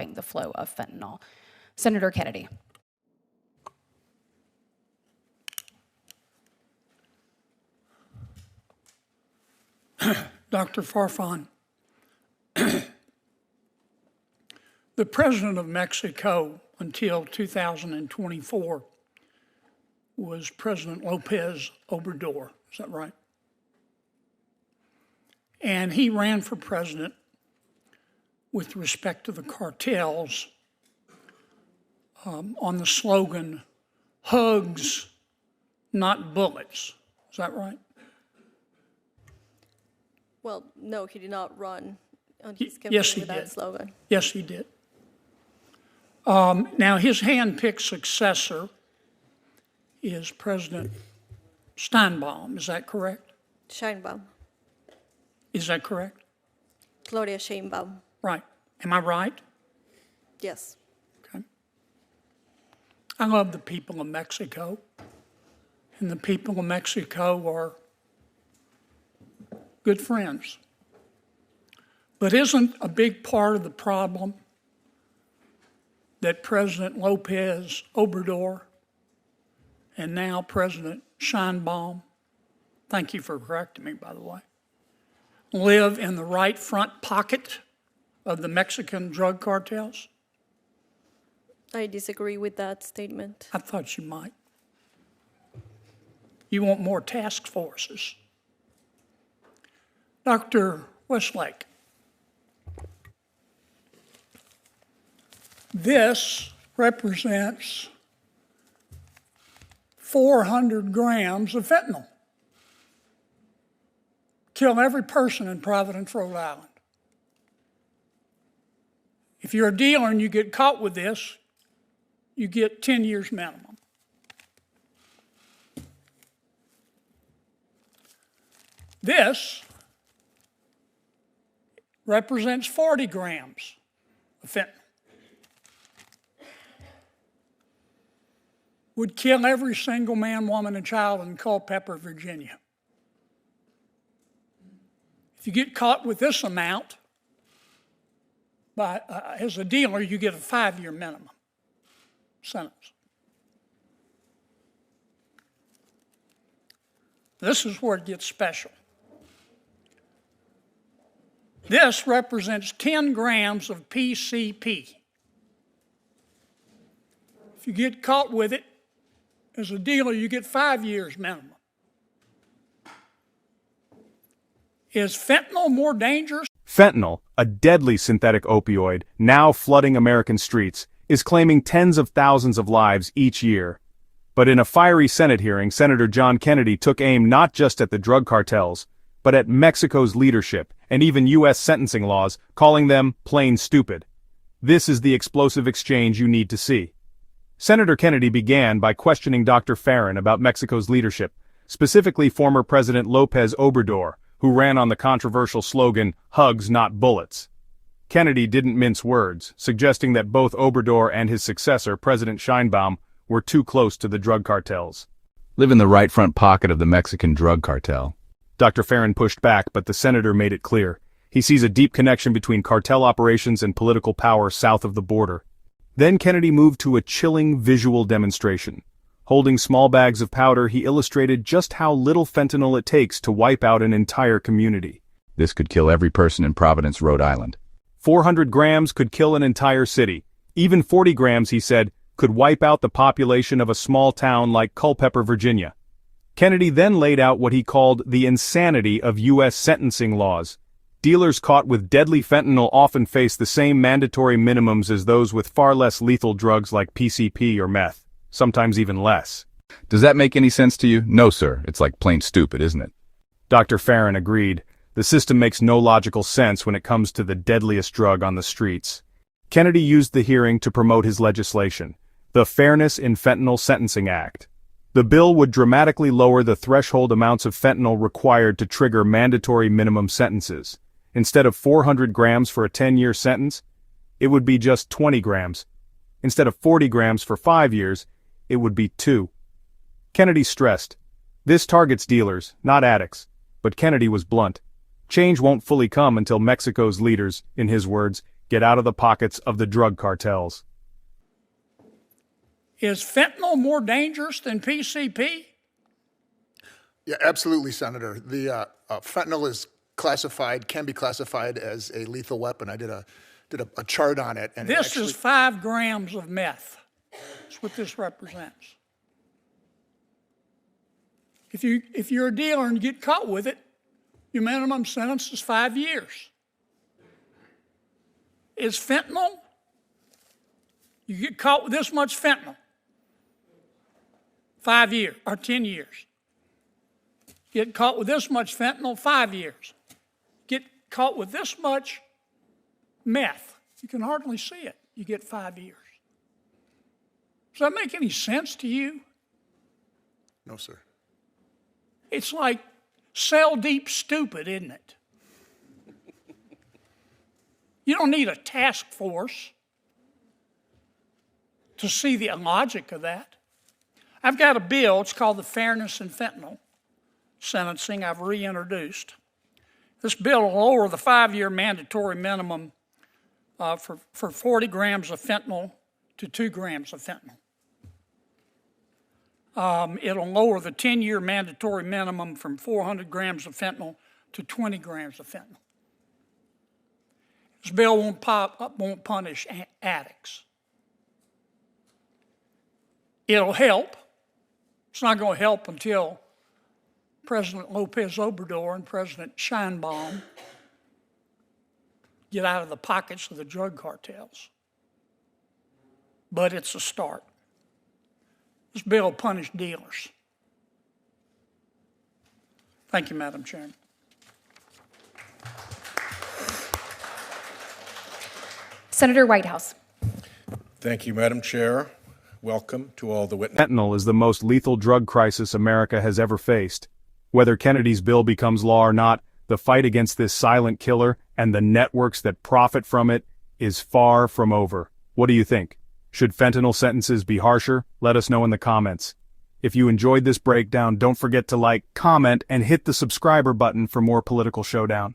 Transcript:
stopping the flow of fentanyl. Senator Kennedy. Dr. Farfan, the president of Mexico until 2024 was President Lopez Obrador. Is that right? And he ran for president with respect to the cartels on the slogan, "Hugs, not bullets." Is that right? Well, no, he did not run on his campaign Yes, he with that did. slogan. Yes, he did. Now, his hand-picked successor is President Steinbaum. Is that correct? Sheinbaum. Is that correct? Gloria Sheinbaum. Right. Am I right? Yes. Okay. I love the people of Mexico, and the people of Mexico are good friends. But isn't a big part of the problem that President Lopez Obrador and now President Sheinbaum, thank you for correcting me, by the way, live in the right front pocket of the Mexican drug cartels? I disagree with that statement. I thought you might. You want more task forces. Dr. Westlake, this represents 400 grams of fentanyl. Kill every person in Providence, Rhode Island. If you're a dealer and you get caught with this, you get 10 years minimum. This represents 40 grams of fentanyl. Would kill every single man, woman, and child in Culpeper, Virginia. If you get caught with this amount, as a dealer, you get a 5-year minimum sentence. This is where it gets special. This represents 10 grams of PCP. If you get caught with it, as a dealer, you get 5 years minimum. Is fentanyl more dangerous? Fentanyl, a deadly synthetic opioid now flooding American streets, is claiming tens of thousands of lives each year. But in a fiery Senate hearing, Senator John Kennedy took aim not just at the drug cartels, but at Mexico's leadership and even U.S. sentencing laws, calling them plain stupid. This is the explosive exchange you need to see. Senator Kennedy began by questioning Dr. Farron about Mexico's leadership, specifically former President Lopez Obrador, who ran on the controversial slogan, "Hugs, not bullets." Kennedy didn't mince words, suggesting that both Obrador and his successor, President Sheinbaum, were too close to the drug cartels. Live in the right front pocket of the Mexican drug cartel. Dr. Farron pushed back, but the senator made it clear. He sees a deep connection between cartel operations and political power south of the border. Then Kennedy moved to a chilling visual demonstration. Holding small bags of powder, he illustrated just how little fentanyl it takes to wipe out an entire community. This could kill every person in Providence, Rhode Island. 400 grams could kill an entire city. Even 40 grams, he said, could wipe out the population of a small town like Culpeper, Virginia. Kennedy then laid out what he called the insanity of U.S. sentencing laws. Dealers caught with deadly fentanyl often face the same mandatory minimums as those with far less lethal drugs like PCP or meth, sometimes even less. Does that make any sense to you? No, sir. It's like plain stupid, isn't it? Dr. Farron agreed. The system makes no logical sense when it comes to the deadliest drug on the streets. Kennedy used the hearing to promote his legislation, the Fairness in Fentanyl Sentencing Act. The bill would dramatically lower the threshold amounts of fentanyl required to trigger mandatory minimum sentences. Instead of 400 grams for a 10-year sentence, it would be just 20 grams. Instead of 40 grams for 5 years, it would be 2. Kennedy stressed, this targets dealers, not addicts. But Kennedy was blunt. Change won't fully come until Mexico's leaders, in his words, get out of the pockets of the drug cartels. Is fentanyl more dangerous than PCP? Yeah, absolutely, Senator. The fentanyl is classified, can be classified as a lethal weapon. I did a chart on it, and This is 5 grams of meth. That's what this represents. If you're a dealer and you get caught with it, your minimum sentence is 5 years. Is fentanyl? You get caught with this much fentanyl, 5 years or 10 years. Get caught with this much fentanyl, 5 years. Get caught with this much meth, you can hardly see it, you get 5 years. Does that make any sense to you? No, sir. It's like cell deep stupid, isn't it? You don't need a task force to see the logic of that. I've got a bill, it's called the Fairness in Fentanyl Sentencing, I've reintroduced. This bill will lower the 5-year mandatory minimum for 40 grams of fentanyl to 2 grams of fentanyl. It'll lower the 10-year mandatory minimum from 400 grams of fentanyl to 20 grams of fentanyl. This bill won't punish addicts. It'll help. It's not going to help until President Lopez Obrador and President Scheinbaum get out of the pockets of the drug cartels. But it's a start. This bill will punish dealers. Thank you, Madam Chairman. Senator Whitehouse. Thank you, Madam Chair. Welcome to all the witnesses. Fentanyl is the most lethal drug crisis America has ever faced. Whether Kennedy's bill becomes law or not, the fight against this silent killer and the networks that profit from it is far from over. What do you think? Should fentanyl sentences be harsher? Let us know in the comments. If you enjoyed this breakdown, don't forget to like, comment, and hit the subscriber button for more political showdown.